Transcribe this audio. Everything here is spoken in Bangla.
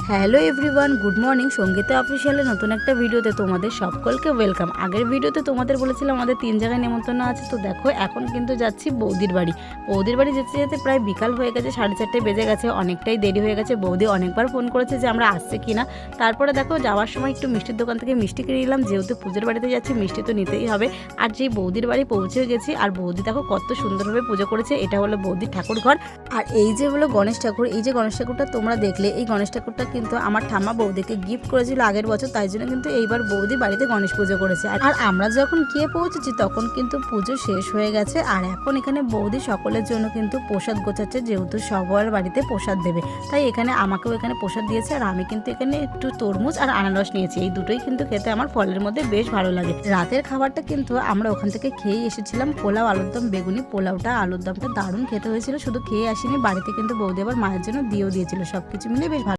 Hello everyone, good morning. Sangeeta অফিসিয়ালের নতুন একটা ভিডিওতে তোমাদের সকলকে ওয়েলকাম। আগের ভিডিওতে তোমাদের বলেছিলাম আমাদের 3 জায়গায় নেমন্তন্ন আছে। তো দেখো এখন কিন্তু যাচ্ছি বৌদির বাড়ি। বৌদির বাড়ি যেতে যেতে প্রায় বিকাল হয়ে গেছে, 4:30 বেজে গেছে, অনেকটাই দেরি হয়ে গেছে। বৌদি অনেকবার ফোন করেছে যে আমরা আসছে কিনা। তারপরে দেখো যাওয়ার সময় একটু মিষ্টির দোকান থেকে মিষ্টি কিনে নিলাম, যেহেতু পুজোর বাড়িতে যাচ্ছি মিষ্টি তো নিতেই হবে। আর যেই বৌদির বাড়ি পৌঁছে গেছি, আর বৌদি দেখো কত সুন্দরভাবে পুজো করেছে। এটা হলো বৌদির ঠাকুর ঘর। আর এই যে হলো গণেশ ঠাকুর। এই যে গণেশ ঠাকুরটা তোমরা দেখলে, এই গণেশ ঠাকুরটা কিন্তু আমার ঠাম্মা বৌদিকে গিফট করেছিল আগের বছর, তাই জন্য কিন্তু এইবার বৌদি বাড়িতে গণেশ পুজো করেছে। আর আমরা যখন গিয়ে পৌঁছেছি তখন কিন্তু পুজো শেষ হয়ে গেছে। আর এখন এখানে বৌদি সকলের জন্য কিন্তু প্রসাদ গোছাচ্ছে, যেহেতু সবার বাড়িতে প্রসাদ দেবে, তাই এখানে আমাকেও এখানে প্রসাদ দিয়েছে। আর আমি কিন্তু এখানে একটু তরমুজ আর আনারস নিয়েছি। এই দুটোই কিন্তু খেতে আমার ফলের মধ্যে বেশ ভালো লাগে। রাতের খাবারটা কিন্তু আমরা ওখান থেকে খেয়ে এসেছিলাম, পোলাও, আলুর দম, বেগুনি। পোলাওটা আলুর দমটা দারুণ খেতে হয়েছিল। শুধু খেয়ে আসিনি, বাড়িতে কিন্তু বৌদি আবার মায়ের জন্য দিয়েও দিয়েছিল। সবকিছু মিলে বেশ ভালো।